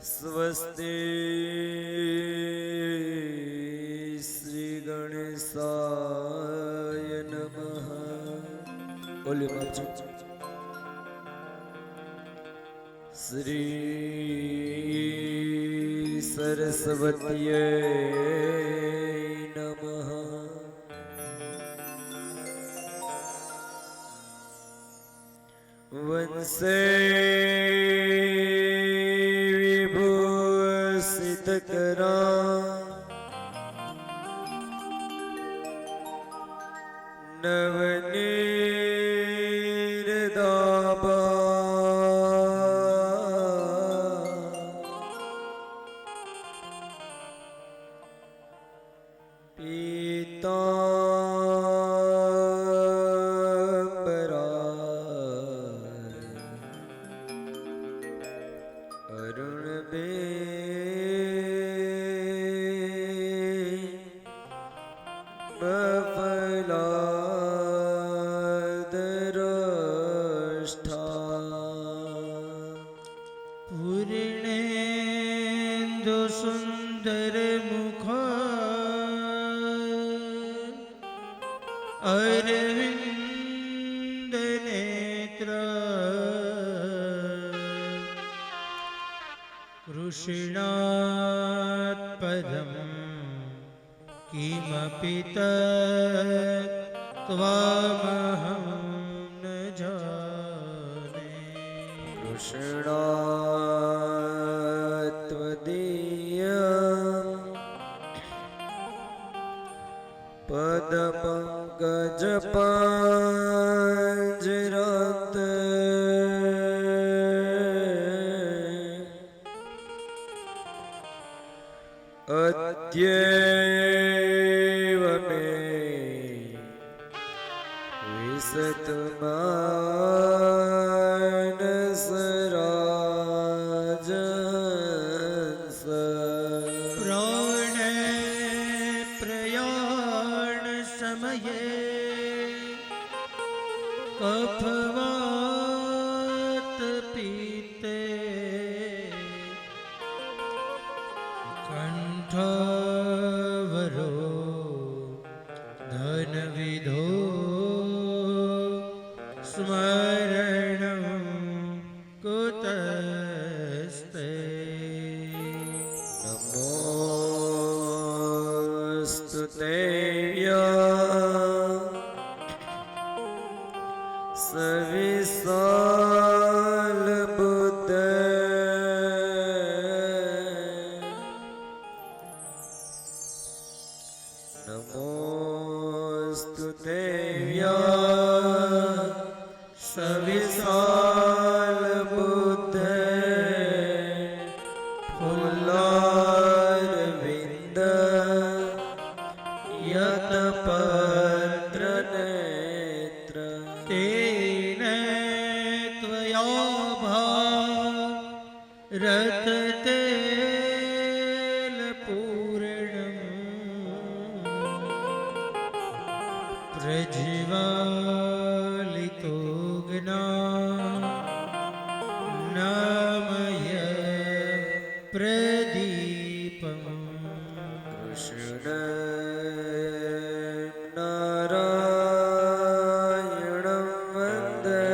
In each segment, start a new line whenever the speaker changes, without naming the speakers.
स्वस्ति श्री गणेशाय नमः। बोलिए बापू। श्री सरस्वतीये नमः। वंशे करा नवनीर दाबा पीतांबरा अरुण बे
पूर्णेन्दु सुंदर मुख अरविंद नेत्र कृष्णात् पदं किमपि त्वामहं न जाने।
कृष्णात्वदीयं पदपङ्कजपाञ्जरत् अद्यैव मे विशतमानसराजहंस।
प्राणे प्रयाण समये कफवात पीते कंठवरो धनविधो स्मरणं कुतस्ते।
नमोस्तुते सविशाल बुद्ध नमोस्तुते सविशाल बुद्ध फुल्लारविंद यतपत्र नेत्र।
तेन त्वया भारततेलपूर्णम् प्रज्वालितो ज्ञानमय प्रदीपम्।
कृष्ण नारायणं वन्दे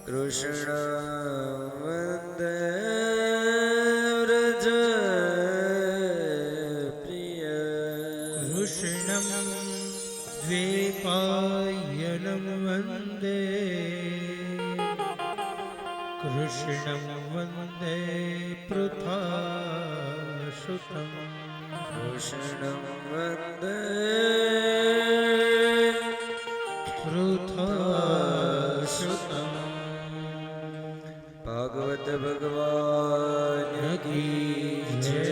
कृष्ण वन्दे व्रज प्रिय।
कृष्णं द्वैपायनं वन्दे કૃષ્ણં વંદે પૃથાસુતં
કૃષ્ણં વંદે
પૃથાસુતં
ભાગવત ભગવાન કી જય.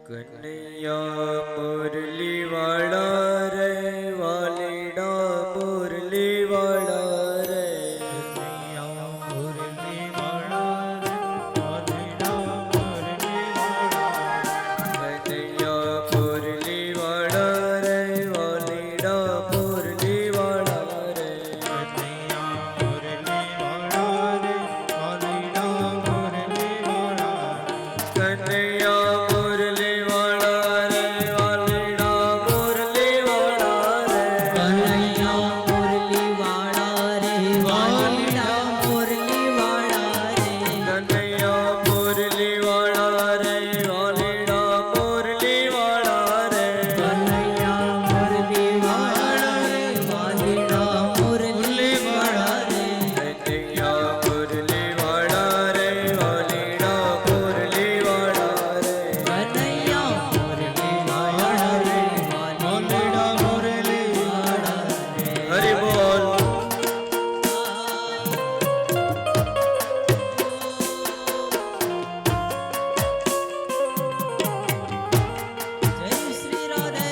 કનૈયા મુરલી વાળા રે વાલીડા મુરલી વાળા રે
કનૈયા મુરલી વાળા વાલીડા મુરલી વાળા
કનૈયા મુરલી વાળા રે વાલીડા મુરલી વાળા રે
કનૈયા મુરલી વાળા રે વાલીડા મુરલી વાળા
કનૈયા મુરલી વાળા રે વાલીડા મુરલી વાળા રે
કનૈયા મુરલી વાળા રે વાલીડા મુરલી વાળા રે
કનૈયા મુરલી વાળા રે વાલીડા મુરલી વાળા રે
કનૈયા મુરલી વાળા રે વાલીડા મુરલી વાળા રે
કનૈયા મુરલી વાળા રે વાલીડા મુરલી વાળા રે
કનૈયા મુરલી વાળા રે વાલીડા મુરલી વાળા રે
હરિ બોલ.
જય શ્રી રાધે.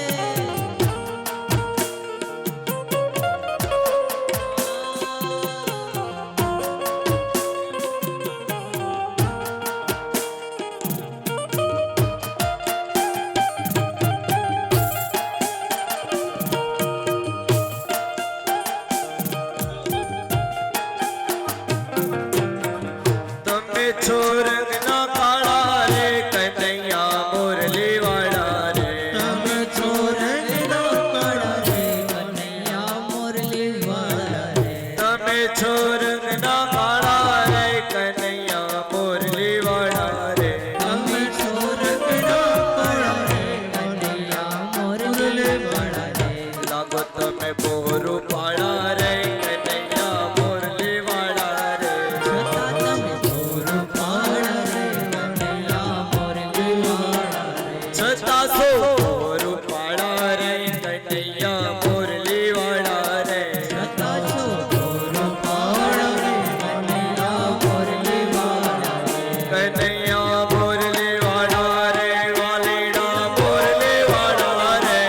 તમે છો રંગના કાળા રે કનૈયા મુરલી વાળા રે
તમે છો રંગના કાળા રે કનૈયા મુરલી વાળા રે
તમે છો રંગના કાળા રે કનૈયા મુરલી વાળા રે
તમે છો રંગના કાળા રે કનૈયા મુરલી વાળા રે
લાગો તમે બોરું પાળા રે કનૈયા મુરલી વાળા રે
છતાં તમે બોરું પાળા રે કનૈયા મુરલી વાળા રે
છતાં સો બોરું પાળા રે કનૈયા મુરલી વાળા રે
છતાં છો બોરું પાળા રે કનૈયા મુરલી વાળા રે
કનૈયા મુરલી વાળા રે વાલીડા મુરલી વાળા રે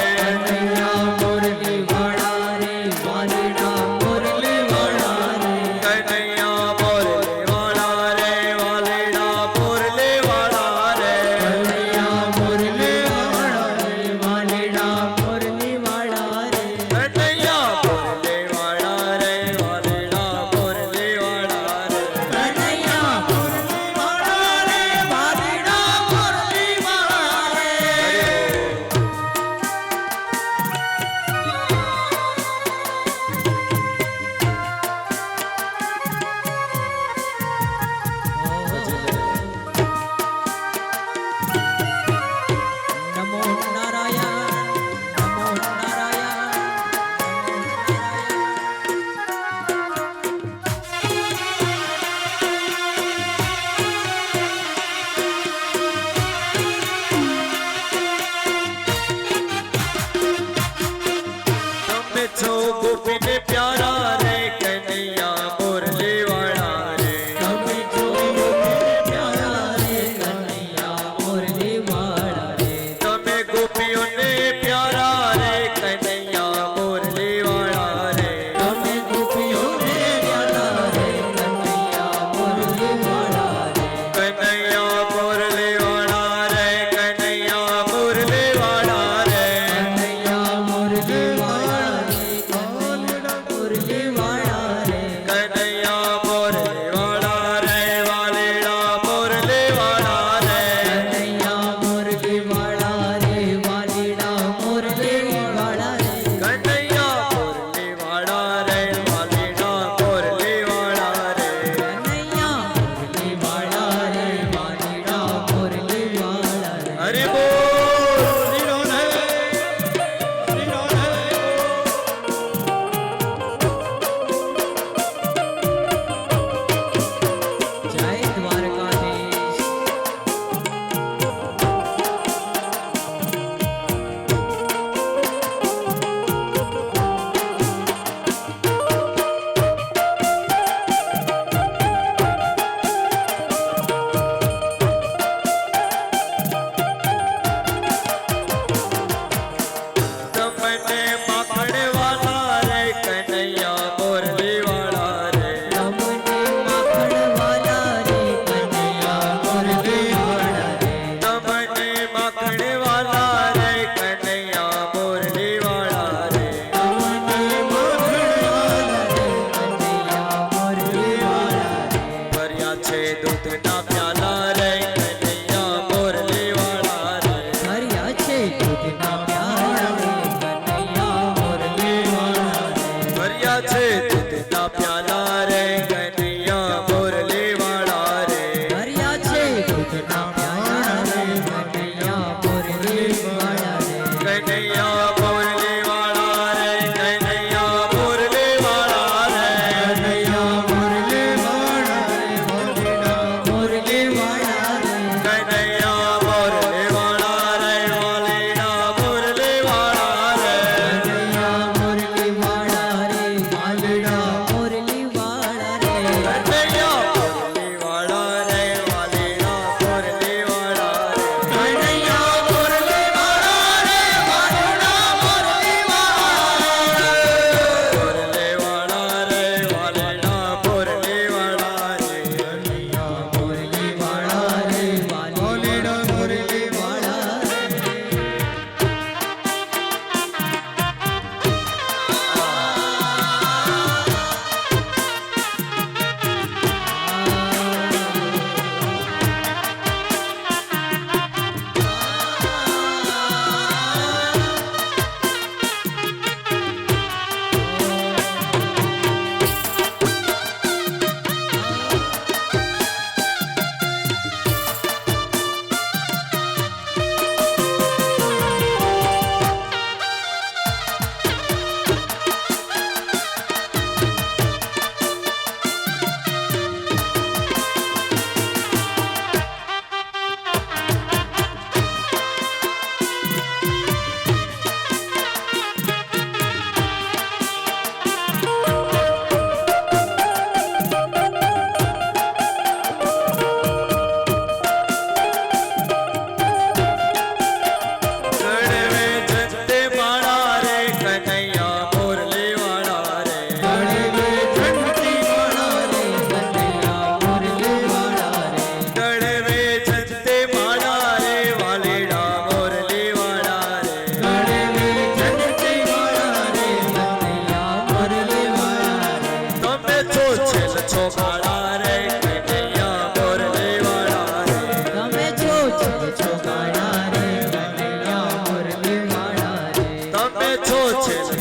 કનૈયા મુરલી વાળા રે વાલીડા મુરલી વાળા રે
કનૈયા મુરલી વાળા રે વાલીડા મુરલી વાળા રે
કનૈયા મુરલી વાળા રે વાલીડા મુરલી વાળા રે
કનૈયા મુરલી વાળા રે વાલીડા મુરલી વાળા રે
કનૈયા મુરલી વાળા રે વાલીડા મુરલી વાળા રે નમો નારાયણ નમો નારાયણ નમો નારાયણ
તમે છો ગોપીને પ્યારા રે કનૈયા મુરલી વાળા રે
તમે જો પ્યારા રે કનૈયા મુરલી વાળા રે
તમે ગોપીઓને પ્યારા રે કનૈયા મુરલી વાળા રે
તમે ગોપીઓને પ્યારા રે કનૈયા મુરલી વાળા રે
કનૈયા મુરલી વાળા રે કનૈયા મુરલી વાળા રે
કનૈયા મુરલી વાળા રે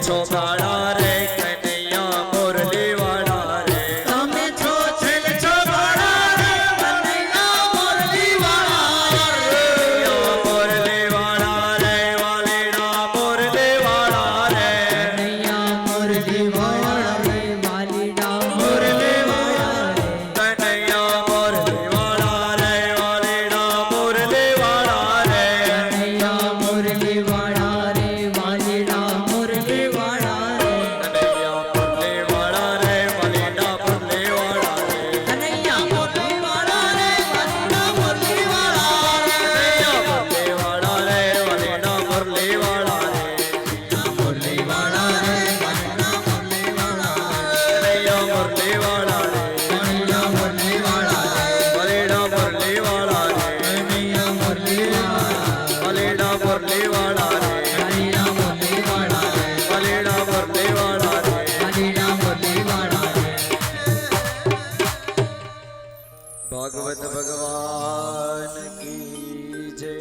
છો કાળા રે કનૈયા મુરલી વાળા રે
તમે છો છેલ છો કાળા રે કનૈયા મુરલી વાળા રે
મુરલી વાળા રે વાલીડા મુરલી વાળા રે
કનૈયા મુરલી વાળા રે વાલીડા મુરલી વાળા રે
કનૈયા મુરલી વાળા રે વાલીડા મુરલી વાળા રે
કનૈયા મુરલી વાળા રે વાલીડા મુરલી વાળા રે
કનૈયા મુરલી વાળા રે વાલીડા મુરલી વાળા રે
કનૈયા મુરલી વાળા રે વાલીડા મુરલી વાળા રે
કનૈયા મુરલી વાળા રે વાલીડા મુરલી વાળા રે
મુરલી વાળા રે વાલીડા મુરલી વાળા
કનૈયા મુરલી વાળા રે
કનૈયા મુરલી વાળા રે
વાલીડા મુરલી વાળા રે
કનૈયા મુરલી વાળા
વાલીડા મુરલી વાળા રે
વાલીડા મુરલી વાળા રે
વાલીડા મુરલી વાળા રે
વાલીડા મુરલી વાળા રે
ભાગવત ભગવાન કી જય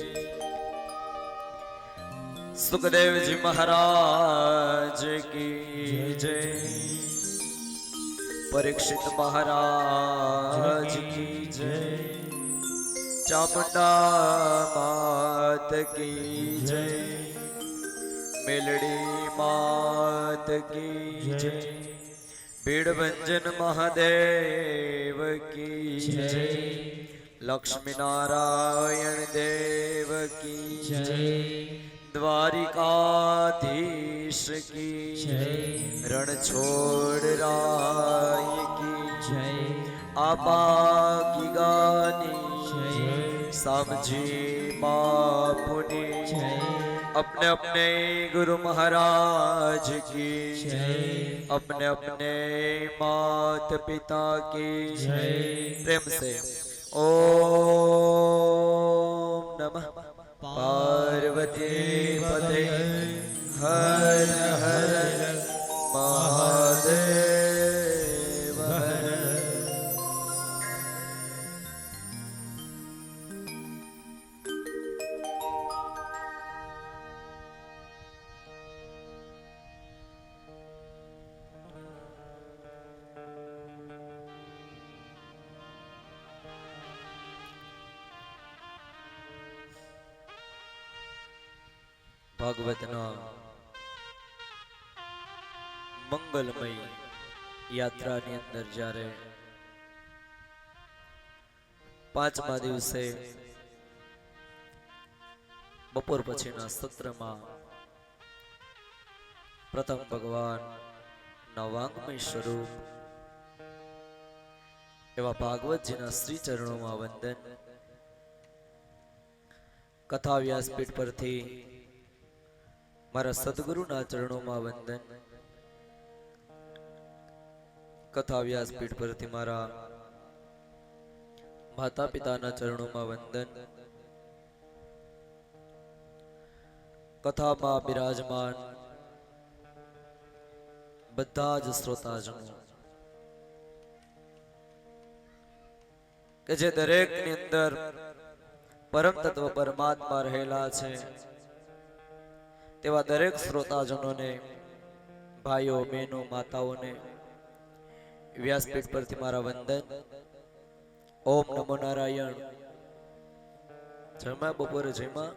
સુખદેવજી મહારાજ કી જય પરીક્ષિત મહારાજ કી જય ચામુંડા માત કી જય મેલડી માત કી જય ભીડભંજન મહાદેવ કી જય લક્ષ્મી નારાયણ દેવ કી જય દ્વારિકાધીશ કી જય રણછોડ રાય કી જય આપા કી ગાની સમજી બાપુની જય अपने अपने गुरु महाराज की जय अपने अपने मात पिता की जय प्रेम से ओम नमः पार्वती पते हर हर महादेव हर ભાગવતના મંગલમય યાત્રાની અંદર જ્યારે પાંચમા દિવસે બપોર પછીના સત્રમાં પ્રથમ ભગવાન ના વાંગમય સ્વરૂપ એવા ભાગવતજીના શ્રી ચરણોમાં વંદન, કથા વ્યાસપીઠ પરથી મારા સદગુરુના ચરણોમાં વંદન, કથા વ્યાસપીઠ પરથી મારા માતા પિતાના ચરણોમાં વંદન, કથામાં બિરાજમાન બધા જ શ્રોતાજનો કે જે દરેકની અંદર પરમ તત્વ પરમાત્મા રહેલા છે તેવા દરેક શ્રોતાજનોને, ભાઈઓ બહેનો માતાઓને વ્યાસપીઠ પરથી મારા વંદન. ઓમ નમો નારાયણ. જયમાં બપોરે જયમાં.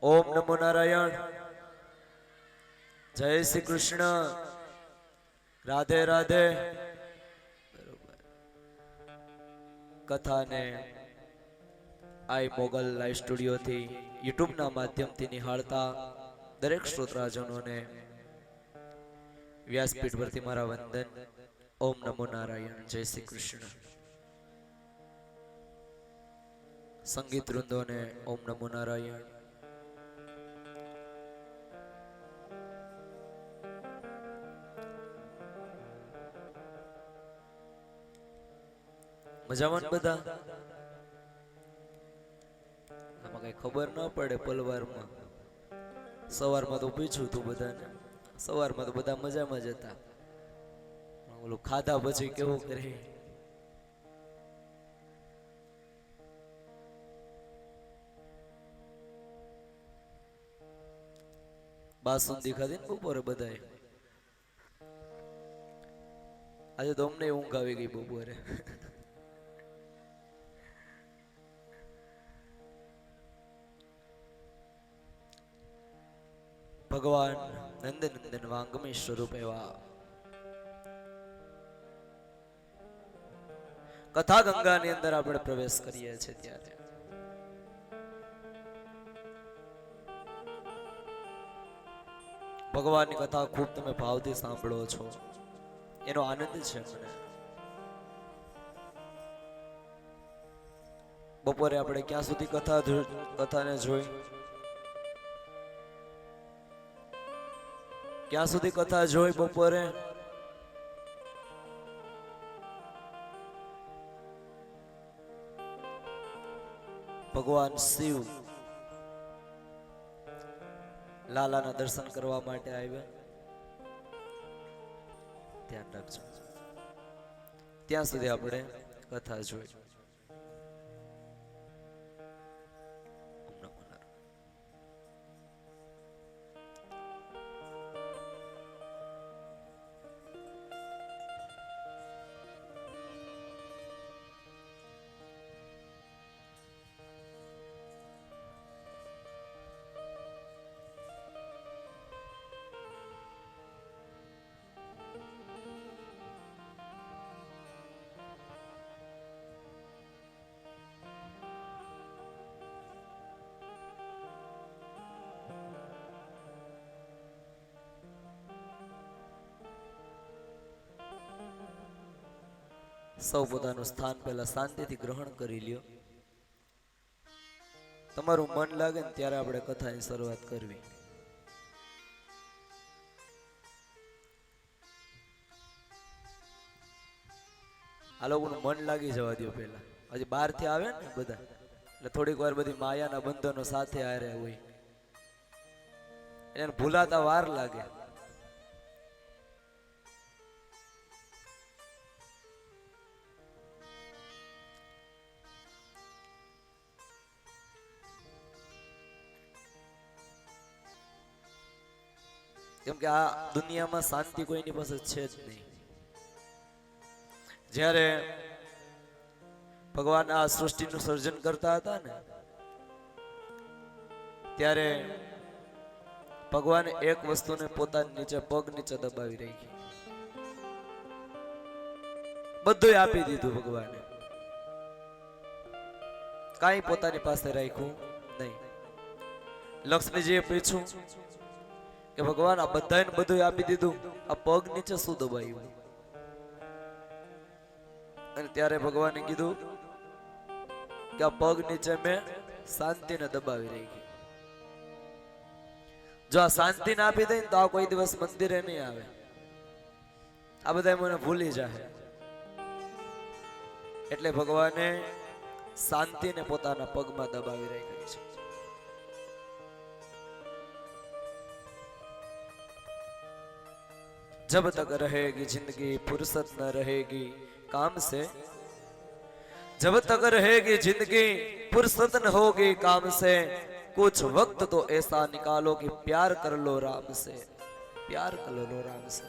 ઓમ નમો નારાયણ. જય શ્રી કૃષ્ણ. રાધે રાધે. કથાને આઈ મોગલ લાઈવ સ્ટુડિયોથી યુટ્યુબના માધ્યમથી નિહાળતા દરેક શ્રોતાજનોને વ્યાસપીઠ પરથી મારા વંદન. ઓમ નમો નારાયણ. જય શ્રી કૃષ્ણ. સંગીત વૃંદોને ઓમ નમો નારાયણ. મજામાં બધા? આમાં કઈ ખબર ન પડે. પલવારમાં સવારમાં તો પૂછ્યું તું બધાને, સવારમાં તો બધા મજામાં જ હતા. ઓલું ખાધા પછી કેવું કરે. બાસુંદી ખાધી ને બપોરે બધાએ. આજે તો અમને ઊંઘ આવી ગઈ બપોરે. ભગવાન નંદનંદન વાંગમી સ્વરૂપ એવા કથા ગંગાની અંદર આપણે પ્રવેશ કરીએ છીએ ત્યારે ભગવાનની કથા ખૂબ તમે ભાવથી સાંભળો છો, એનો આનંદ છે મને. બપોરે આપણે ક્યાં સુધી કથાને જોઈ, ક્યાં સુધી કથા જોઈ બપોરે? ભગવાન શિવ લાલાના દર્શન કરવા માટે આવ્યા. ધ્યાન રાખજો, ત્યાં સુધી આપણે કથા જોઈ. સૌ પોતાનું સ્થાન પહેલા શાંતિથી ગ્રહણ કરી લ્યો. તમારું મન લાગે ને ત્યારે આપણે કથાની શરૂઆત કરવી. આ લોકોનું મન લાગી જવા દો પેલા. હજી બહારથી આવે ને બધા, એટલે થોડીક વાર બધી માયાના બંધનો સાથે હારે હોય, એને ભૂલાતા વાર લાગે. કેમ કે આ દુનિયામાં શાંતિ કોઈની પાસે છે જ નહીં. જ્યારે ભગવાન આ સૃષ્ટિનું સર્જન કરતા હતા ને, ત્યારે ભગવાને એક વસ્તુને પોતાની નીચે પગ નીચે દબાવી રાખી. બધું આપી દીધું ભગવાને, કાંઈ પોતાની પાસે રાખ્યું નહીં. લક્ષ્મીજીએ પૂછ્યું કે ભગવાન આ બધાને બધું આપી દીધું, આ પગ નીચે શું દબાવ્યું? અને ત્યારે ભગવાને કીધું કે આ પગ નીચે મેં શાંતિને દબાવી રાખી. જો આ શાંતિ ના આપી દઈ તો આ કોઈ દિવસ મંદિરે નહીં આવે, આ બધા મને ભૂલી જાય. એટલે ભગવાને શાંતિને પોતાના પગમાં દબાવી રાખી છે. जब तक रहेगी जिंदगी फुर्सत न रहेगी काम से, जब तक रहेगी जिंदगी फुर्सत न होगी काम से, कुछ वक्त तो ऐसा निकालो कि प्यार कर लो राम से, प्यार कर लो राम से.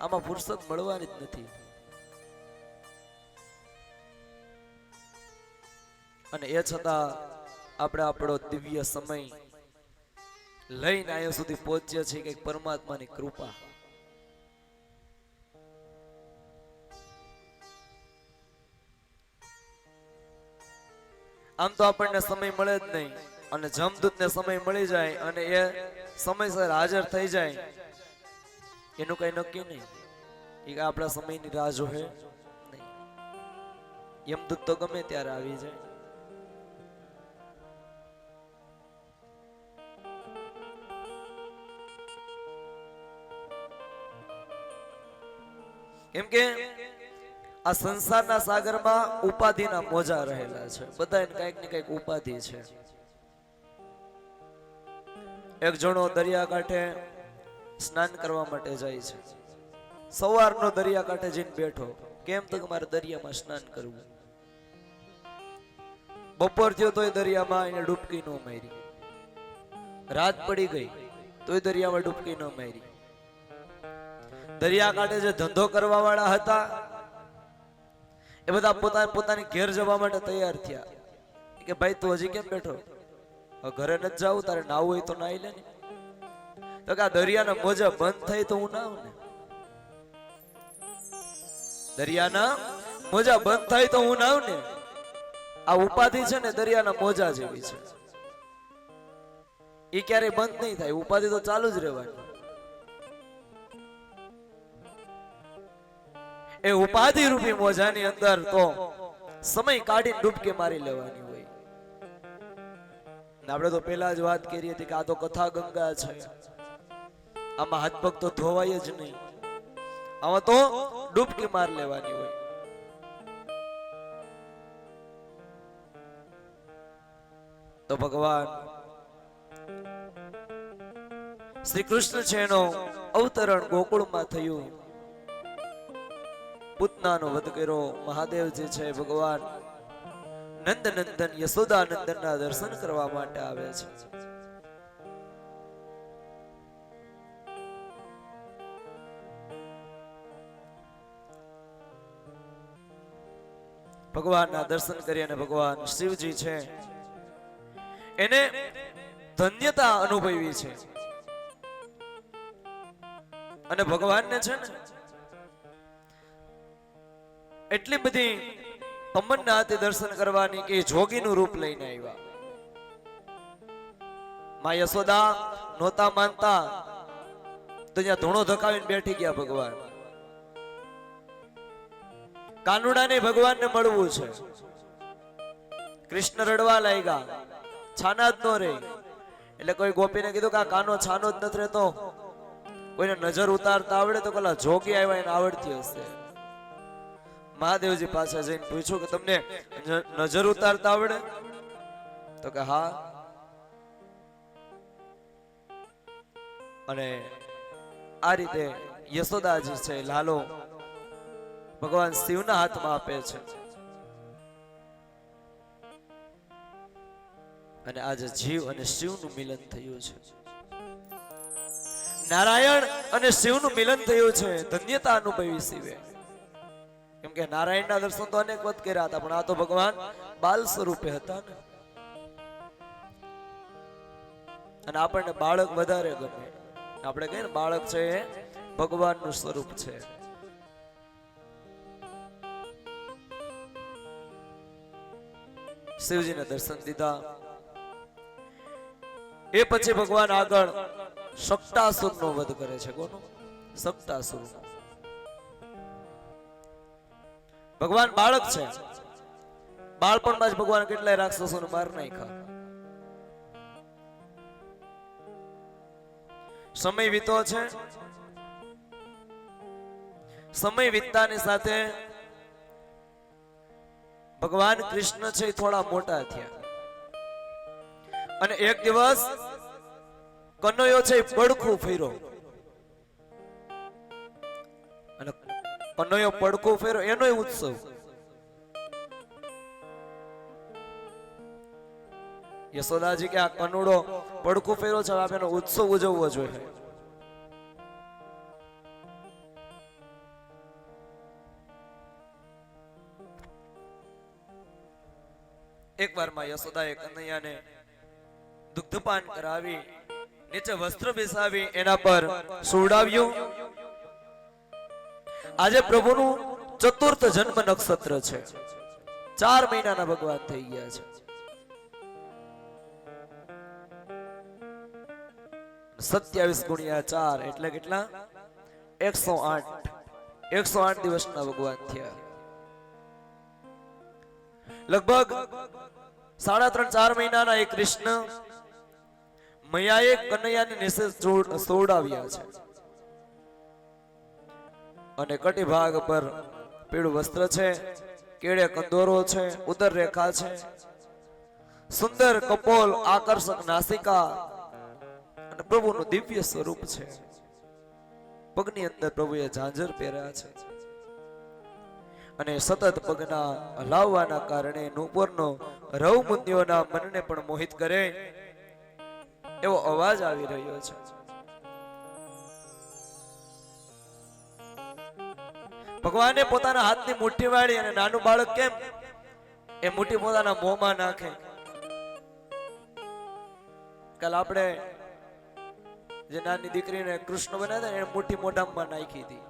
આમાં ફુરસત મળવાની જ નથી. અને એ છતાં આપણે આપણો દિવ્ય સમય લઈને અહીંયા સુધી પહોંચ્યા છીએ કે પરમાત્માની કૃપા. આમ તો આપણને સમય મળે જ નહીં, અને જમદૂતને સમય મળી જાય અને એ સમયસર હાજર થઈ જાય એનું કઈ નક્કી નહીં. એ આપણા સમયની રાહ જોહે નહીં. યમદૂત તો ગમે ત્યારે આવી જાય. કેમ કે આ સંસારના સાગરમાં ઉપાધિના મોજા રહેલા છે. બધાને કઈક ને કઈક ઉપાધિ છે. એક જણો દરિયાકાંઠે સ્નાન કરવા માટે જાય છે. સવારનો દરિયાકાંઠે જઈને બેઠો. કેમ તો મારે દરિયામાં સ્નાન કરવું. બપોર થયો તોય દરિયામાં એને ડૂબકી ન મારી. રાત પડી ગઈ તોય દરિયામાં ડૂબકી ન મારી. દરિયા કાંઠે જે ધંધો કરવા વાળા હતા એ બધા પોતાની ઘેર જવા માટે તૈયાર થયા કે ભાઈ તું હજી કેમ બેઠો, ઘરે નથી જાવું, તારે નાવું હોય તો નાઈ લે ને. તો કે આ દરિયાના મોજા બંધ થાય તો હું નાવ ને, દરિયાના મોજા બંધ થાય તો હું નાવ ને. આ ઉપાધિ છે ને દરિયાના મોજા જેવી છે, એ ક્યારેય બંધ નહીં થાય, ઉપાધિ તો ચાલુ જ રહેવાની. એ ઉપાધિ રૂપી મોજાની અંદર તો સમય કાઢીને ડૂબકી મારી લેવાની હોય. આપણે તો પેલા જ વાત કરી હતી કે આ તો કથા ગંગા છે, આમાં હાથ પગ તો ધોવાય જ નહીં, આમાં તો ડૂબકી માર લેવાની હોય. તો ભગવાન શ્રી કૃષ્ણ છે એનો અવતરણ ગોકુળમાં થયું, પૂતનાનો વધ કર્યો. મહાદેવજી છે ભગવાન નંદ નંદન યશોદાનંદનના દર્શન કરવા માટે આવે છે. ભગવાનના દર્શન કરી અને ભગવાન શિવજી છે એને ધન્યતા અનુભવી છે. અને ભગવાનને છે ને એટલી બધી તમન્ના હતી દર્શન કરવાની કે જોગીનું રૂપ લઈને આવ્યા. માં યશોદા નહોતા માનતા તો ત્યાં ધૂણો ધકાવીને બેઠી ગયા ભગવાન. કાનુડાને ભગવાનને મળવું છે, કૃષ્ણ રડવા લાગ્યા, છાના જ નો રે. એટલે કોઈ ગોપીને કીધું કે આ કાનો છાનો જ નથી રહેતો, કોઈને નજર ઉતારતા આવડે તો પેલા જોગી આવ્યા એને આવડતી હશે. મહાદેવજી પાસે જઈને પૂછ્યું કે તમને નજર ઉતારતા આવડે? તો કે હા. અને આ રીતે યશોદાજી છે લાલો ભગવાન શિવના હાથમાં આપે છે. અને આજે જીવ અને શિવનું મિલન થયું છે, નારાયણ અને શિવનું મિલન થયું છે. ધન્યતા અનુભવી શિવે, કેમ કે નારાયણના દર્શન તો અનેક વખત કર્યા હતા, પણ આ તો ભગવાન બાલ સ્વરૂપે હતા ને. અને આપણને બાળક વધારે ગમે. આપણે કહીએ ને બાળક છે એ ભગવાનનું સ્વરૂપ છે. શિવજીને દર્શન દીધા. એ પછી ભગવાન આગળ સપ્તાસુરનો વધ કરે છે. કોનો? સપ્તાસુર. ભગવાન બાળક છે, બાળપણમાં જ ભગવાન કેટલાય રાક્ષસોને માર નાખ્યા. સમય વીતો છે, સમય વીતતાની સાથે ભગવાન કૃષ્ણ છે થોડા મોટા થયા. અને એક દિવસ કનૈયો છે પડખું ફેર્યો. અને કનૈયો પડખું ફેર્યો એનોય ઉત્સવ. યશોદાજી કે આ કનુડો પડખું ફેર્યો છે, આપણે એનો ઉત્સવ ઉજવવો જોઈએ. એક વાર માં યશોદાએ કનૈયાને દુગ્ધપાન કરાવી, નીચે વસ્ત્ર બેસાવી એના પર સુવડાવ્યું. આજે પ્રભુનું ચતુર્થ જન્મ નક્ષત્ર છે, 4 મહિનાના ભગવાન થઈ ગયા છે. 27 ગુણ્યા 4 એટલે કેટલા? 108. 108 દિવસના ભગવાન થયા. લગભગ 3.5-4 મહિનાના એક કૃષ્ણ મૈયાએ કનૈયાને નીચે સોડાવ્યા છે. અને કટી ભાગ પર પીળું વસ્ત્ર છે, કેળે કંદોરો છે, ઉદર રેખા છે, સુંદર કપોલ, આકર્ષક નાસિકા અને પ્રભુનું દિવ્ય સ્વરૂપ છે. પગની અંદર પ્રભુએ ઝાંઝર પહેર્યા છે. અને સતત પગના હલાવવાના કારણે નુપુરનો રવ મુનિઓના મનને પણ મોહિત કરે. એવો અવાજ આવી રહ્યો છે. ભગવાને પોતાના હાથની મુઠ્ઠી વાળી અને નાનું બાળક કેમ એ મુઠ્ઠી પોતાના મોંમાં નાખે. કાલ આપણે જે નાની દીકરીને કૃષ્ણ બનાવ્યા એને મુઠ્ઠી મોઢામાં નાખી હતી.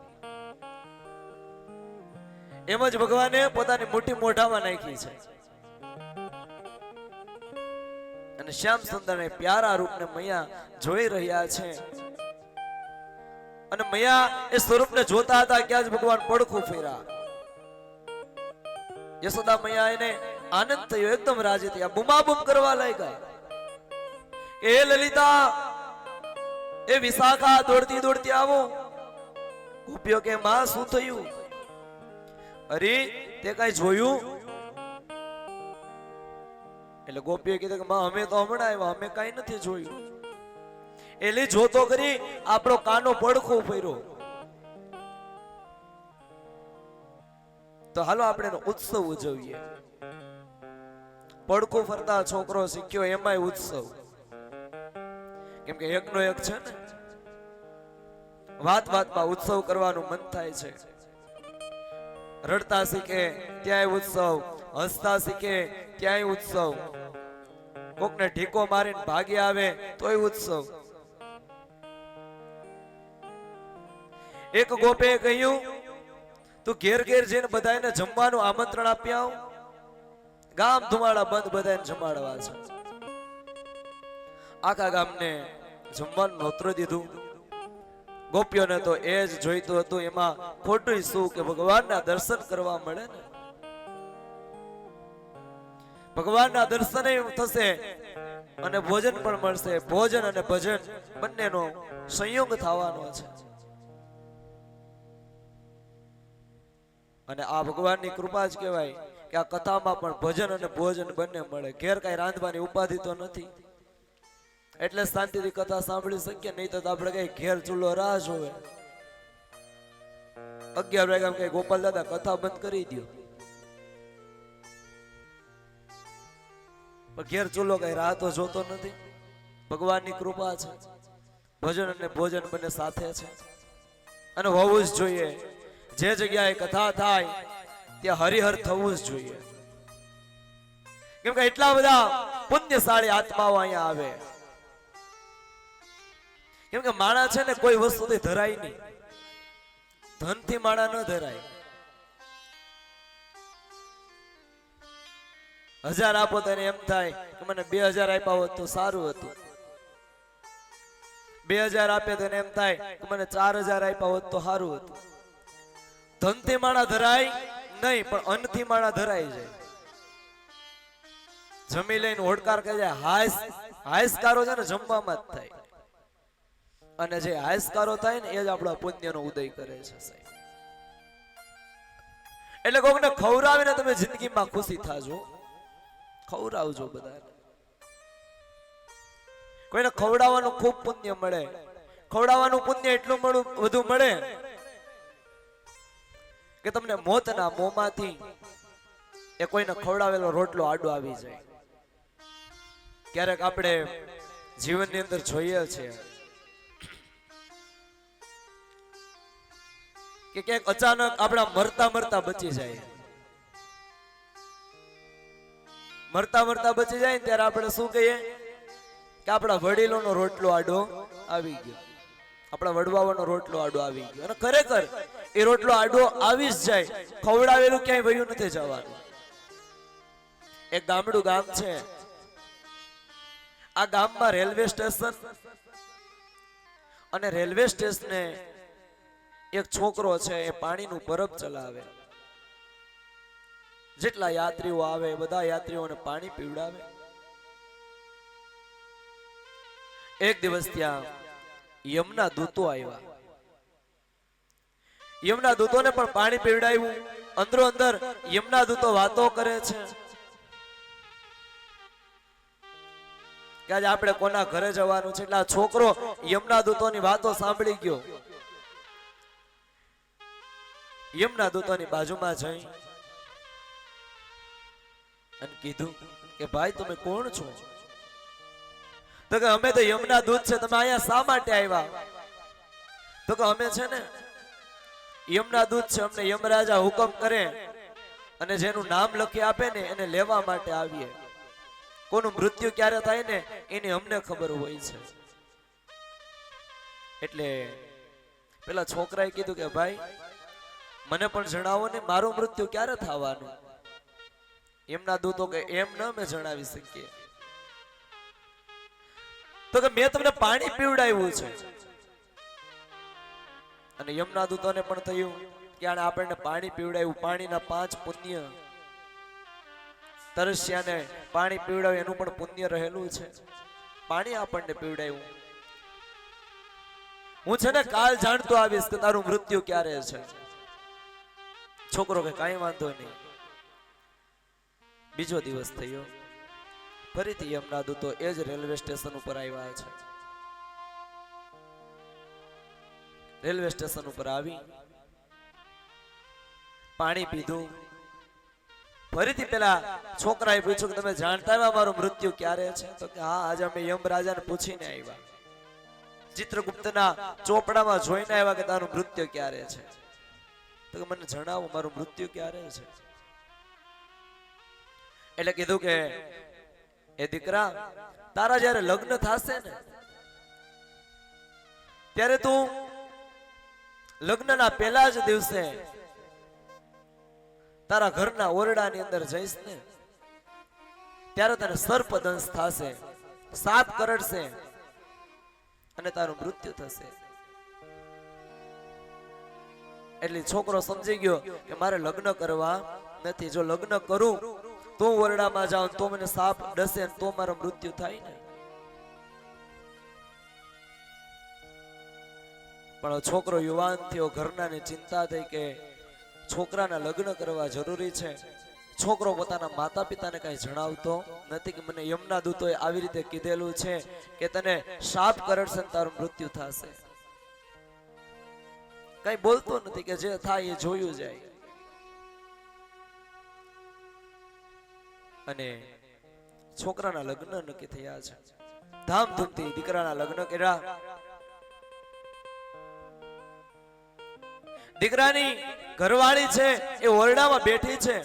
એમ જ ભગવાને પોતાની મુઠ્ઠી મોઢામાં નાખી છે અને શ્યામ સુંદર પ્યારા રૂપને મૈયા જોઈ રહ્યા છે. અને મૈયા એ સ્વરૂપને જોતા હતા ક્યાં જ ભગવાન પડખું ફેર્યા. યશોદા મૈયા એને આનંદ થયો, એકદમ રાજી થયા, બૂમાબૂમ કરવા લાગ્યા. એ લલિતા, એ વિશાખા, દોડતી દોડતી આવો. ગોપીઓ કે માં શું થયું? અરે તે કઈ જોયું? એટલે ગોપીએ કીધું કે માં અમે તો હમણાં આવ્યા, અમે કઈ નથી જોયું. એટલે જોતો કરી આપણો કાનો પડખો ફર્યો. તો હાલો આપણે એનો ઉત્સવ ઉજવીએ. પડખું ફરતા છોકરો શીખ્યો એમાંય ઉત્સવ. કેમ કે એકનો એક છે ને, વાત વાતમાં ઉત્સવ કરવાનું મન થાય છે. રડતા શીખે ત્યાંય ઉત્સવ, હસતા શીખે ત્યાંય ઉત્સવ, કોકને ઢીકો મારીને ભાગી આવે તોય ઉત્સવ. એક ગોપે કહ્યું તું ઘેર ઘેર જઈને બધાને જમવાનું આમંત્રણ આપી આવ. ગામ ધુમાડા બંધ બધાને જમાડવા છે. આખા ગામને જમવાનું નહોતું દીધું. ગોપીઓને તો એ જ જોઈતું હતું. એમાં ખોટું શું કે ભગવાનના દર્શન કરવા મળે ને, ભગવાનના દર્શન થશે અને ભોજન પણ મળશે. ભોજન અને ભજન બંનેનો સંયોગ થવાનો છે. અને આ ભગવાનની કૃપા જ કહેવાય કે આ કથામાં પણ ભજન અને ભોજન બંને મળે. ઘેર કઈ રાંધવાની ઉપાધિ તો નથી એટલે શાંતિથી કથા સાંભળી શકીએ. નહીં તો આપણે કઈ ઘેર ચૂલો રાહ જોવે. 11 વાગ્યા કઈ ગોપાલ દાદા કથા બંધ કરી દો, પણ ઘેર ચૂલો કઈ રાહ તો જોતો નથી. ભગવાનની કૃપા છે, ભજન અને ભોજન બંને સાથે છે અને હોવું જ જોઈએ. જે જગ્યાએ કથા થાય ત્યાં હરિહર થવું જ જોઈએ. કેમ કે એટલા બધા પુણ્યશાળી આત્માઓ અહીંયા આવે. કેમ કે માણા છે ને કોઈ વસ્તુથી ધરાય નહીં. ધનથી માણા ન ધરાય. 1000 આપો તો એમ થાય કે મને 2000 આપ્યા હોત તો સારું હતું. 2000 આપે તો એમ થાય કે મને 4000 આપ્યા હોત તો સારું હતું. ધનથી માણા ધરાય નહીં, પણ અન્નથી માણા ધરાઈ જાય. જમી લઈને હોડકાર કહી જાય. હાયસકારો છે ને જમવામાં જ થાય. અને જે હાયસકારો થાય ને એ જ આપણા પુણ્યનો ઉદય કરે છે સાહેબ. એટલે કોકને ખવડાવીને તમે જિંદગીમાં ખુશી થાજો. ખવડાવજો બધાને. કોઈને ખવડાવવાનું ખૂબ પુણ્ય મળે. ખવડાવવાનું પુણ્ય એટલું વધુ મળે કે તમને મોતના મોંમાંથી એ કોઈને ખવડાવેલો રોટલો આડો આવી જાય. ક્યારેક આપણે જીવનની અંદર જોઈએ છે કે ક્યાંક અચાનક આપણા મરતા મરતા બચી જાય. મરતા મરતા બચી જાય ત્યારે આપણે શું કહીએ કે આપણા વડીલોનો રોટલો આડો આવી ગયો, આપણા વડવાઓનો રોટલો આડો આવી ગયો. અને ખરેખર એ રોટલો આડો આવી જ જાય. ખવડાવેલું ક્યાંય વયું નથી જવાનું. એક ગામડું ગામ છે. આ ગામમાં રેલવે સ્ટેશન અને રેલવે સ્ટેશને એક છોકરો છે એ પાણીનું પરબ ચલાવે. જેટલા યાત્રીઓ આવે બધા યાત્રીઓને પાણી પીવડાવે. એક દિવસ ત્યાં યમના દૂતો આવ્યા. યમના દૂતોને પણ પાણી પીવડાવ્યું. અંદરો અંદર યમના દૂતો વાતો કરે છે કે આજે આપણે કોના ઘરે જવાનું છે. એટલે આ છોકરો યમના દૂતોની વાતો સાંભળી ગયો. યમના દૂતોની બાજુમાં જઈ અને કીધું કે ભાઈ તમે કોણ છો? તો કે અમે તો યમના દૂત છે, તમે અહીંયા શા માટે આવ્યા? તો કે અમે છે ને યમના દૂત છે, અમને યમરાજા હુકમ કરે અને જેનું નામ લખી આપે ને એને લેવા માટે આવીએ. કોનું મૃત્યુ ક્યારે થાય ને એની અમને ખબર હોય છે. એટલે પેલા છોકરાએ કીધું કે ભાઈ મને પણ જણાવો ને, મારું મૃત્યુ ક્યારે થવાનું? એમના દૂતો કે એમ ન અમે જણાવી શકીએ. તો કે મેં તમને પાણી પીવડાવ્યું છે. અને યમના દૂતોને પણ થયું કે આને આપણને પાણી પીવડાવ્યું, પાણીના 5 પુણ્ય, તરસ્યાને પાણી પીવડાવ્યું એનું પણ પુણ્ય રહેલું છે. પાણી આપણને પીવડાવ્યું. હું છે ને કાલ જાણતો આવીશ કે તારું મૃત્યુ ક્યારે છે. છોકરો કે કાંઈ વાંધો નહીં. બીજો દિવસ થયો, ફરીથી યમના દૂતો એ જ રેલવે સ્ટેશન ઉપર આવ્યા છે. રેલવે સ્ટેશન ઉપર આવી પાણી પીધું. ફરીથી પેલા છોકરાએ પૂછ્યું કે તમે જાણતા આવ્યા મારું મૃત્યુ ક્યારે છે? તો કે હા, આજે અમે યમરાજાને પૂછીને આવ્યા, ચિત્રગુપ્તના ચોપડામાં જોઈને આવ્યા કે તારું મૃત્યુ ક્યારે છે. તો કે મને જણાવો મારું મૃત્યુ ક્યારે છે. એટલે કીધું કે એ દીકરા, તારા જ્યારે લગ્ન થશે ને ત્યારે તું લગ્નના પહેલા જ દિવસે તારા ઘરના ઓરડાની અંદર જઈશ ને ત્યારે તને સર્પદંશ થશે, સાપ કરડશે અને તારું મૃત્યુ થશે. એટલે છોકરો સમજી ગયો કે મારે લગ્ન કરવા નથી. જો લગ્ન કરું તો ઓરડામાં જાઉં તો મને સાપ ડસે તો મારું મૃત્યુ થાય ને. પણ છોકરો યુવાન થયો, ઘરનાને ચિંતા થઈ કે છોકરાના લગ્ન કરવા જરૂરી છે. છોકરો પોતાના માતા પિતાને કઈ જણાવતો નથી કે મને યમના દૂતોએ આવી રીતે કીધેલું છે કે તને સાપ કરડશે ને તારું મૃત્યુ થશે. કઈ બોલતો નથી કે જે થાય એ જોયું જાય. અને છોકરાના લગ્ન નક્કી થયા છે. ધામધૂમથી દીકરાના લગ્ન કર્યા. દીકરાની ઘરવાળી છે એ ઓરડામાં બેઠી છે.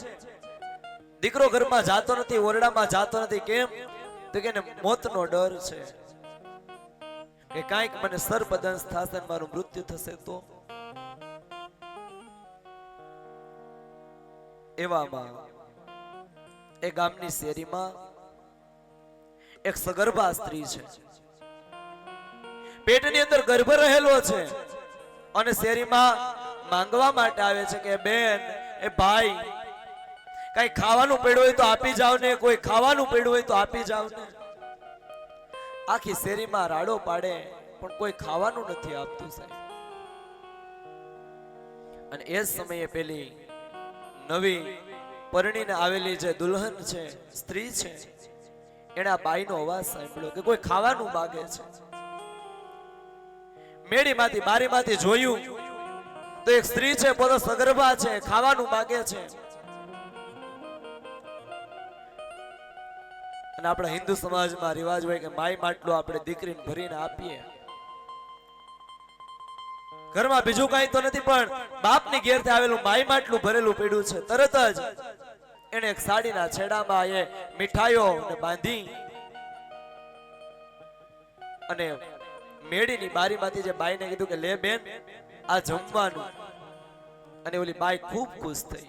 દીકરો ઘરમાં જાતો નથી, ઓરડામાં જાતો નથી. કેમ? તો કે એને મોતનો ડર છે કે કાંઈક મને સર્પદંશ થશે ને મારું મૃત્યુ થશે તો. એવામાં એ ગામની શેરીમાં એક સગર્ભા સ્ત્રી છે. પેટની અંદર ગર્ભ રહેલો છે અને શેરીમાં માંગવા માટે આવે છે કે બેન, એ ભાઈ, કઈ ખાવાનું પડ્યું હોય તો આપી જાવ ને, કોઈ ખાવાનું પડ્યું હોય તો આપી જાવ ને. આખી શેરીમાં રાડો પાડે પણ કોઈ ખાવાનું નથી આપતું સાહેબ. અને એ જ સમયે પેલી નવી પરણીને આવેલી જે દુલ્હન છે, સ્ત્રી છે, એને આ બાઈનો અવાજ સાંભળ્યો કે કોઈ ખાવાનું માગે છે. મેડીમાંથી બારીમાંથી જોયું તો એક સ્ત્રી છે, પોતે સગર્ભા છે, ખાવાનું માગે છે. અને આપણા હિન્દુ સમાજમાં રિવાજ હોય કે માય માટલું આપણે દીકરીને ભરીને આપીએ. ઘરમાં બીજું કઈ તો નથી પણ બાપની ઘેરથી આવેલું માય માટલું ભરેલું પડ્યું છે. તરત જ એને એક સાડીના છેડામાં એ મીઠાઈઓ બાંધી અને મેડીની બારીમાંથી જે બાઈને કીધું કે લે બેન, આ જમવાનું. અને ઓલી બાઈ ખૂબ ખુશ થઈ,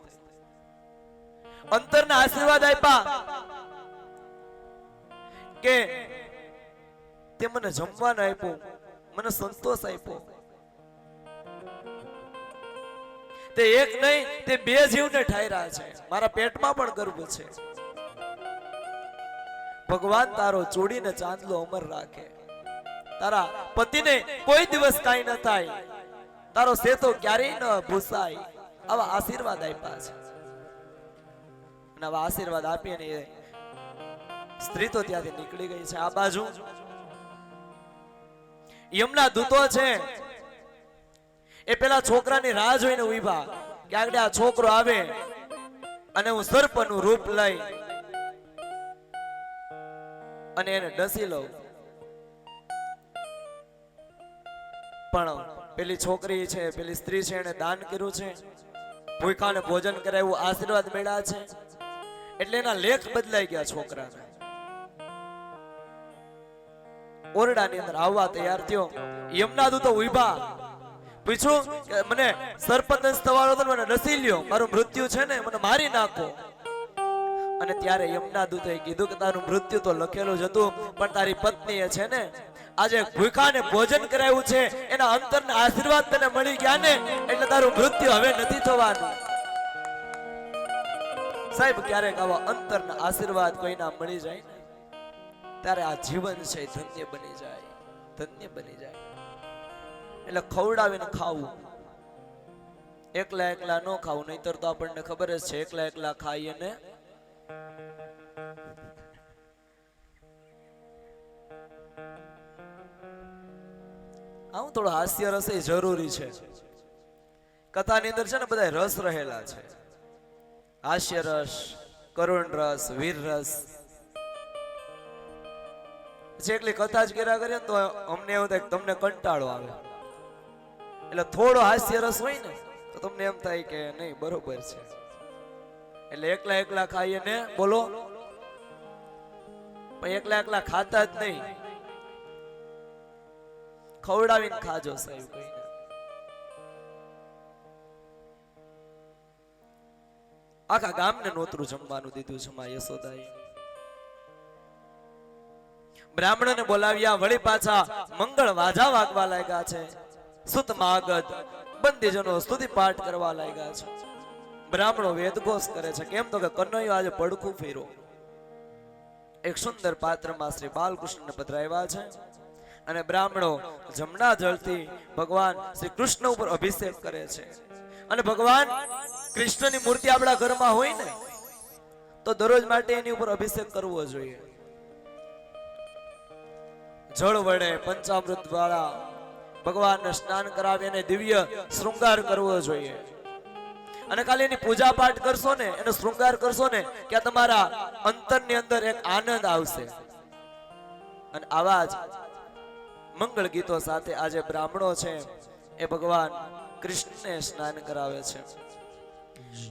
અંતરના આશીર્વાદ આપ્યા કે તે મને જમવાનું આપ્યું, મને સંતોષ આપ્યો. તે એક નહીં, તે 2 જીવને ઠાયરા છે. મારા પેટમાં પણ ગર્ભ છે. ભગવાન તારો ચોડીને ચાંદલો અમર રાખે. તારા પતિને કોઈ દિવસ કાઈ ન થાય, તારો સેતો ક્યારેય ન ભૂસાય. આવા આશીર્વાદ આપ્યા છે. અને આવા આશીર્વાદ આપીને એ સ્ત્રી તો ત્યાંથી નીકળી ગઈ છે. આ બાજુ યમના દૂતો છે એ પેલા છોકરાની રાહ જોઈને ઉભા કે આગળ આ છોકરો આવે અને હું સર્પનું રૂપ લઈ અને એને ડસી લઉં પણ પેલી છોકરી છે, પેલી સ્ત્રી છે, એને દાન કર્યું છે, ભૂખાને ભોજન કરાવ્યું, આશીર્વાદ મળ્યા છે, એટલે એના લેખ બદલાઈ ગયા. છોકરાને ઓરડાની અંદર આવવા તૈયાર થયો. યમના દૂતો ઉભા, પૂછ્યું કે મને સરપંચ થવાનો હતો, મને રસી લ્યો, મારું મૃત્યુ છે ને, મને મારી નાખો. અને ત્યારે યમના દૂતે કીધું કે તારું મૃત્યુ તો લખેલું જ હતું, પણ તારી પત્નીએ છે ને આજે ભૂખાને ભોજન કરાવ્યું છે, એના અંતરના આશીર્વાદ તને મળી ગયા ને, એટલે તારું મૃત્યુ હવે નથી થવાનું. સાહેબ, ક્યારેક આવા અંતરના આશીર્વાદ કોઈના મળી જાય ને, ત્યારે આ જીવન છે ધન્ય બની જાય, ધન્ય બની જાય. એટલે ખવડાવીને ખાવું, એકલા એકલા ન ખાવું, નહીતર તો આપણને ખબર જ છે એકલા એકલા ખાઈએ ને આવું થોડું હાસ્ય રસ એ જરૂરી છે. કથાની અંદર છે ને બધા રસ રહેલા છે, હાસ્ય રસ, કરુણ રસ, વીર રસ. જેટલી કથા જ કર્યા કરીએ તો અમને એવું થાય તમને કંટાળો આવે, એટલે થોડો હાસ્ય રસ હોય ને તો તમને એમ થાય કે નહીં બરોબર છે. એટલે એકલા એકલા ખાઈએ ને બોલો, પણ એકલા એકલા ખાતા જ નહીં, ખવડાવીને ખાજો સાહેબ. કહીને આખા ગામને નોતરું જમવાનું દીધું છે માં યશોદાએ. બ્રાહ્મણોને બોલાવ્યા, વળી પાછા મંગળ વાજા વાગવા લાગ્યા છે, સુત માગધ બંદીજનો સ્તુતિ પાઠ કરવા લાગ્યા છે. બ્રાહ્મણો વેદઘોષ કરે છે, કેમ તો કે કનૈયો આજે પડખું ફેરો. એક સુંદર પાત્રમાં શ્રી બાલકૃષ્ણને પધરાવ્યા છે, અને બ્રાહ્મણો જમણા જળથી ભગવાન શ્રી કૃષ્ણ ઉપર અભિષેક કરે છે. અને ભગવાન કૃષ્ણની મૂર્તિ આપણા ઘરમાં હોય ને તો દરરોજ માટે એની ઉપર અભિષેક કરવો જોઈએ. જળ વડે પંચામૃત દ્વારા ભગવાનને સ્નાન કરાવી અને દિવ્ય શૃંગાર કરવો જોઈએ. અને ખાલી એની પૂજા પાઠ કરશો ને, એનો શૃંગાર કરશો ને, કે તમારા અંતરની અંદર એક આનંદ આવશે. અને આવા જ મંગળ ગીતો સાથે આજે બ્રાહ્મણો છે એ ભગવાન કૃષ્ણને સ્નાન કરાવે છે.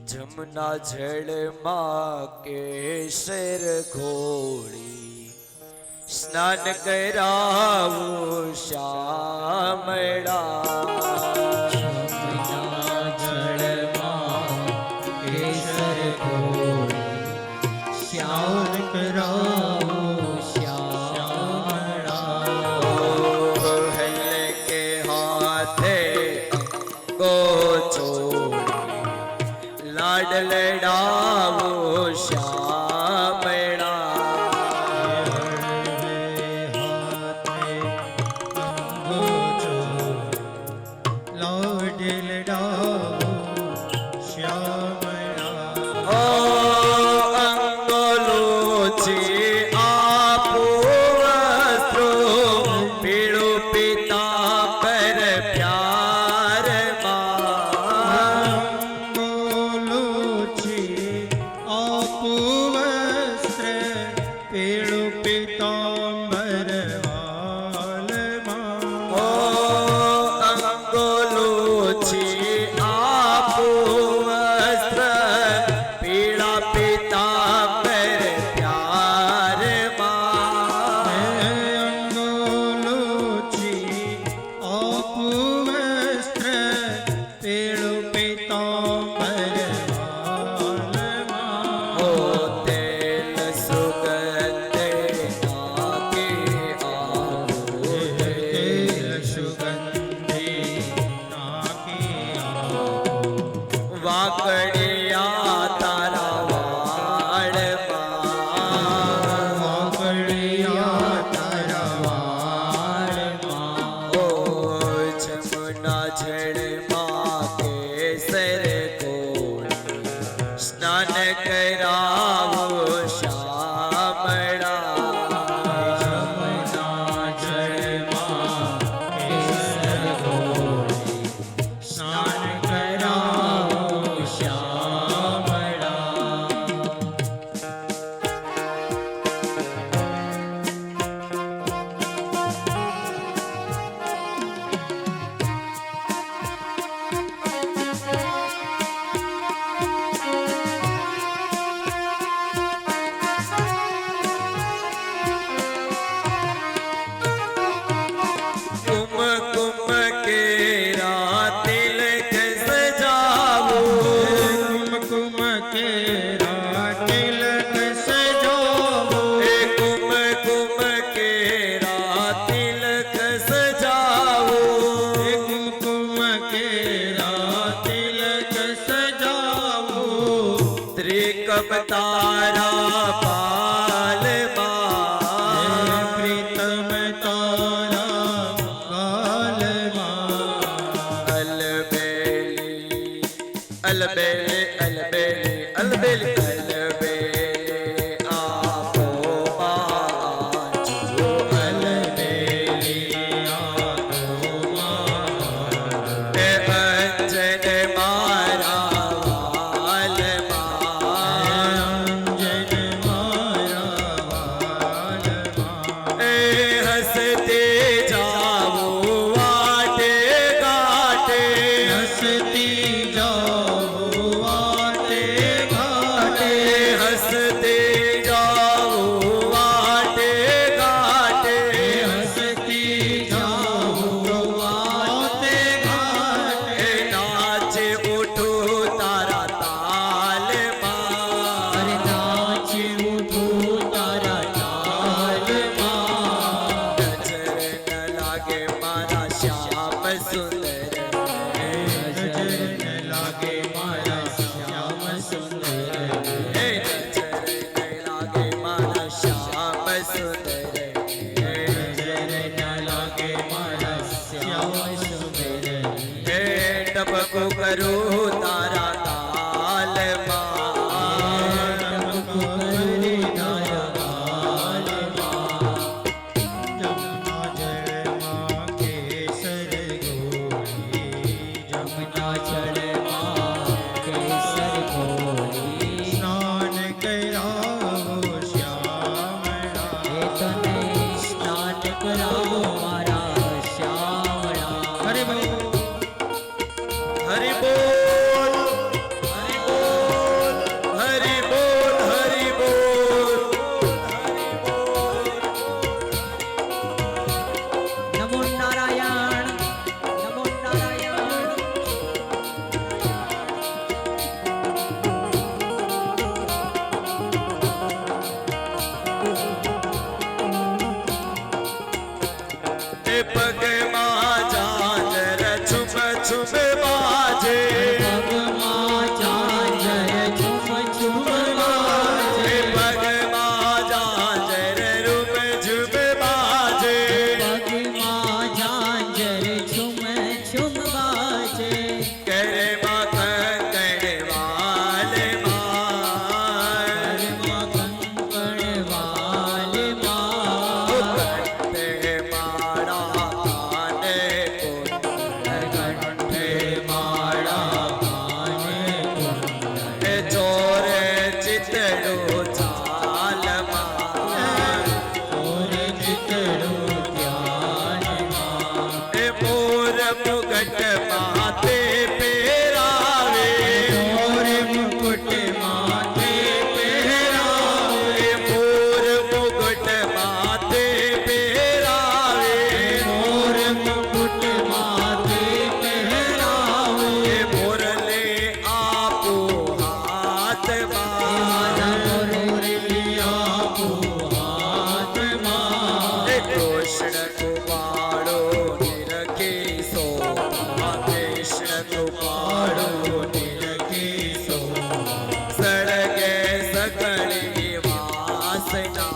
જમના જળમાં કેસર ઘોળી સ્નાન કરાવું શ્યામળા.
શ્યામ કરાવો
લાડ લડાવો શ્યામળા.
લાડ લડાવો શ્યામળા.
ઓ અંગોલોચી આપો વસ્ત્રો, પીળું પીતાંબર પ્યાર માં.
પેળું પીતાંબર વાલમાં.
ઓ અંગોલોચી આપો વસ્ત્ર, પીળા પીતાંબર પ્યાર માં.
અંગોલોચી આપું વસ્ત્ર, પેળું પીતાંબર વાલમાં.
ઓ તેલ સુગંધ તારા પાલમાં
પ્રીતમ તારા ગાલમાં
અલબેલી અલબેલી અલબેલી અલબેલી અલબેલી આપો બાજુ
અલબેલી આંખોમાં
એ અંજન મારા વાલમાં
અંજન મારા વાલમાં
એ હસતે જાવો વાટે ગાટે
હસતી જાઓ વાટે ઘાટે
હસતે જાવો વાટે ગાટે
હસતી જાઓ વાટે ઘાટે
એ નાચે ઉઠો તારા તાલમાં
અરે નાચી ઉઠું તારા તાલમાં
નજર ન લાગે મારા શ્યામ સુંદર
નજર ન લાગે મારા શ્યામ સુંદર
હે નજર ન લાગે મારા શ્યામ સુંદર
નજર ન લાગે મારા શ્યામ સુંદર
હે ટપકો કરું તારા તાલમાં
કરી તારા ગાલમાં જમના જળમાં કેસર ગોળી
જમના જળમાં કેસર ઘોળી
સ્નાન કરાવો શ્યામળા
એ તને સ્નાન કરાવો મારા શ્યામળા
હરે બોલ
હરિ બોલ હરિ બોલ હરિ બોલ હરિ બોલ
નમો નારાયણ નમો નારાયણ
એ પગમાં ઝાંઝર છુમ છુમ બાજે
પગમાં ઝાંઝર ઝુમ ઝુમ વાજે
એ પગમાં ઝાંઝર રૂમ ઝુમ બાજે
પગમાં ઝાંઝર ઝુમ ઝુમ વાજે
કરે માં કંકણ વાલમાં
ઘરમાં કંકણ વાલમાં
કંઠે માળા કાને કુંડળ
કંઠે માળા કાને કુંડળ
એ ચોરે ચિતડું ચાલમાં
ઓર ચિતડું ધ્યાનમાં
એ મોર મુગટ માથે પહેરાવે
મોર મુકુટ માથે પહેરાવે
એ મોર મુગટ માથે પહેરાવે
મોર મુકુટ માથે પહેરાવે
એ મોરલે આપો હાથમાં
મોરલી આપો હાથમાં
એ કૃષ્ણ કુમારો નિરખી સો કૃષ્ણ કુમારો
નિરખીસો
સળગે સગળી વાસના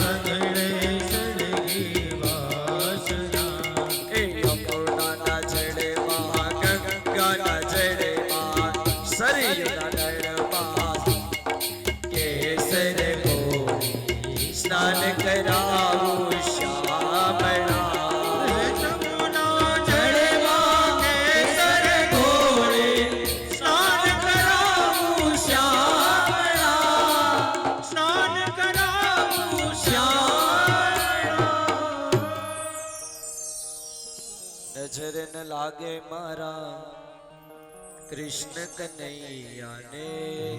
સગડે સળગી વાસના
એ યમુનાના જળમાં ગંગાના જળમાં સરયુના નળમાં કેસર ગોળી સ્નાન કરાવું શ્યામળા
જમુના જળમાં કેસર ઘોળે સ્નાન કરાવું શ્યામળા સ્નાન કરાવું શ્યામળા
નજર ન લાગે મારા કૃષ્ણ કનૈયાને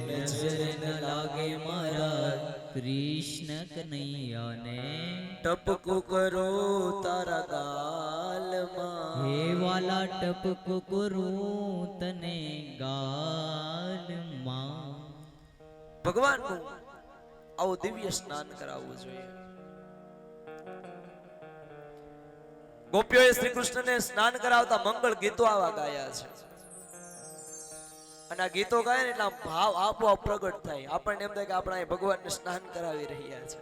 નજર ન લાગે મારા કૃષ્ણ કનૈયાને
ટપકું કરો તારા ગાલમાં
હે વાલા ટપકો કરું તને ગાલમાં
ભગવાનનું આવું દિવ્ય સ્નાન કરાવવું જોઈએ. ગોપીઓએ શ્રી કૃષ્ણને સ્નાન કરાવતા મંગળ ગીતો આવા ગાયા છે અને આ ગીતો ગાય ને એટલે આમ ભાવ આપોઆપ પ્રગટ થાય. આપણને એમ થાય કે આપણે અહીં ભગવાનને સ્નાન કરાવી રહ્યા છે.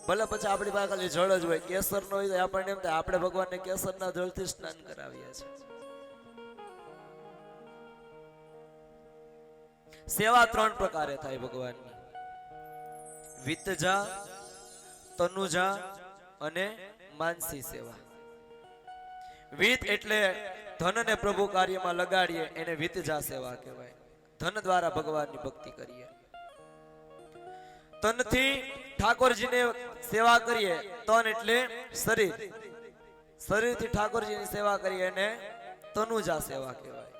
ભલે પછી આપણી પાસે ખાલી જળ જ હોય, કેસર નો હોય તો આપણને એમ થાય આપણે ભગવાનને કેસરના જળથી સ્નાન કરાવ્યા છે. સેવા 3 પ્રકારે થાય ભગવાનની: વિતજા, તનુજા અને માનસી સેવા. વિત એટલે ધનને પ્રભુ કાર્યમાં લગાડીએ એને વિતજા સેવા કહેવાય. ધન દ્વારા ભગવાનની ભક્તિ કરીએ. તનથી ઠાકોરજીને સેવા કરીએ. તન એટલે શરીર. શરીરથી ઠાકોરજીની સેવા કરીએ એને તનુજા સેવા કહેવાય.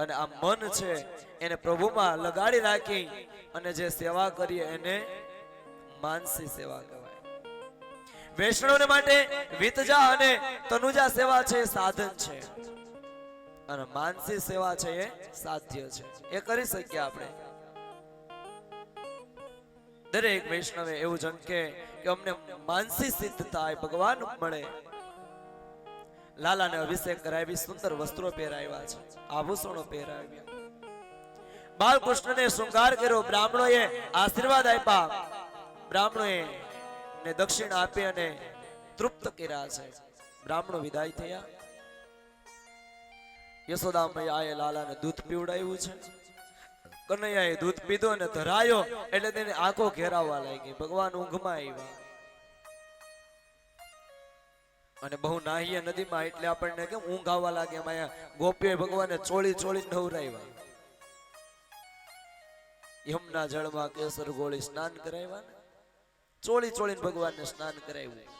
અને આ મન છે એને પ્રભુમાં લગાડી રાખી અને જે સેવા કરીએ એને માનસી સેવા કહેવાય. વૈષ્ણવને માટે વિતજા અને તનુજા સેવા છે એ સાધન છે, અને માનસી સેવા છે એ સાધ્ય છે. એ કરી શકીએ આપણે. દરેક વૈષ્ણવે એવું જંકે કે અમને માનસી સિદ્ધ થાય, ભગવાન મળે. લાલાને અભિષેક કરાવી, સુંદર વસ્ત્રો પહેરાવ્યા છે, આભૂષણો પહેરાવ્યા. બાલકૃષ્ણને શૃંગાર કર્યો, બ્રાહ્મણોએ આશીર્વાદ આપ્યા, બ્રાહ્મણોએ ને દક્ષિણ આપી અને તૃપ્ત કર્યા છે. બ્રાહ્મણો વિદાય થયા. યશોદા મૈયાએ લાલાને દૂધ પીવડાવ્યું છે. કનૈયાએ દૂધ પીધો અને ધરાયો એટલે તેની આંખો ઘેરાવા લાગી. ભગવાન ઊંઘમાં આવ્યા અને બહુ નાહીએ નદીમાં એટલે આપણને કેમ ઊંઘ આવવા લાગે. એમાં ગોપીએ ભગવાનને ચોળી ચોળી નવરાવ્યા. યમુના જળમાં કેસર ગોળી સ્નાન કરાવ્યા ને ચોળી ચોળીને ભગવાનને સ્નાન કરાવ્યું.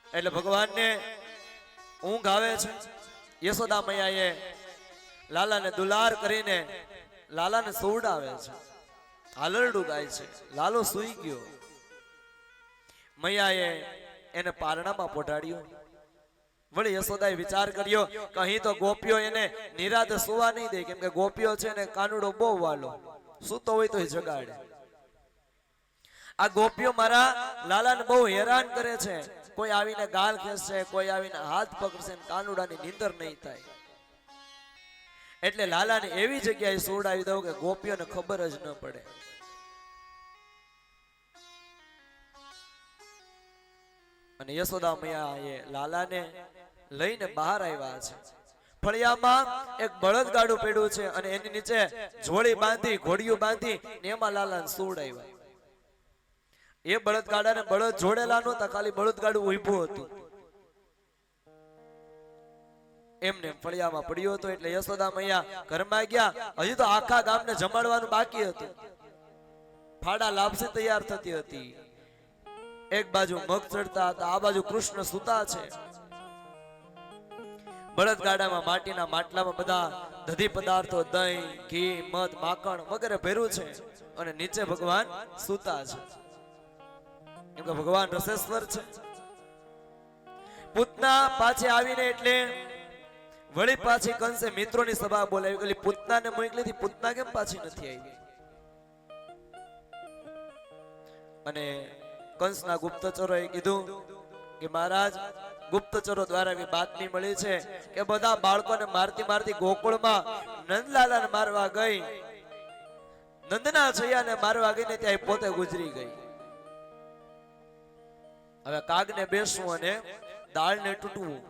એટલે ભગવાનને ઊંઘ આવે છે. યશોદા મૈયાએ લાલાને દુલાર કરીને લાલાને સુવડાવે છે, હાલરડું ગાય છે. લાલો સૂઈ ગયો. મૈયાએ એને પારણામાં પોઢાડ્યો. વળી યશોદાએ વિચાર કર્યો કે અહીં તો ગોપીઓ એને નિરાતે સુવા નહીં દે, કેમ કે ગોપીઓ છે ને કાનુડો બહુ વાલો, સૂતો હોય તો જગાડે. આ ગોપીઓ મારા લાલાને બહુ હેરાન કરે છે. કોઈ આવીને ગાલ ખેંચશે, કોઈ આવીને હાથ પકડશે, કાનુડાની નીંદર નહીં થાય. એટલે લાલાને એવી જગ્યાએ સુવડાવી દઉં કે ગોપીઓને ખબર જ ન પડે. અને યશોદા મૈયાએ લાલાને લઈને બહાર આવ્યા છે. ફળિયામાં એક બળદગાડું પડ્યું છે અને એની નીચે જોડી બાંધી, ઘોડિયું બાંધી ને એમાં લાલાને સુવડાવ્યા. એ બળદગાડાને બળદ જોડેલા નહોતા, ખાલી બળદગાડું ઊભું હતું. એમને ફળિયામાં પડ્યો હતો. એટલે યશોદા મૈયા ઘરમાં ગયા. હજી તો આખા ગામને જમાડવાનું બાકી હતું. ફાડા લાપસી તૈયાર થતી હતી. એક બાજુ મગ ચડતા હતા, આ બાજુ કૃષ્ણ સૂતા છે. બળદગાડામાં માટીના માટલામાં બધા દધી પદાર્થો, દહીં, ઘી, મધ, માખણ વગેરે ભર્યું છે અને નીચે ભગવાન સૂતા છે. કેમ કે ભગવાન રસેશ્વર છે. પૂતના પાછી આવીને એટલે વળી પાછી કંસે મિત્રોની સભા બોલાવી. એટલે પૂતનાને મોકલી હતી, પૂતના કેમ પાછી નથી આવી? અને કંસના ગુપ્તચરોએ કીધું કે મહારાજ, ગુપ્તચરો દ્વારા એવી બાતમી મળી છે કે બધા બાળકોને મારતી મારતી ગોકુળમાં નંદલાલાને મારવા ગઈ, નંદના છૈયાને મારવા ગઈ ને ત્યાં પોતે ગુજરી ગઈ. હવે કાગને બેસવું અને દાળને તૂટવું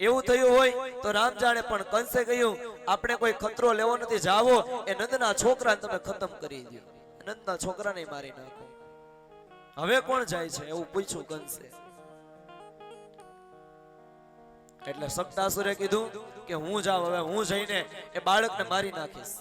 એવું થયું હોય તો રામ જાણે, પણ કંસે કહ્યું આપણે કોઈ ખતરો લેવો નથી, જાવો એ નંદના છોકરાને તમે ખતમ કરી દો, નંદના છોકરાને મારી નાખો. હવે કોણ જાય છે એવું પૂછ્યું કંસે. એટલે સપ્તાસુરે કીધું કે હું જાઉં, હવે હું જઈને એ બાળકને મારી નાખીશ.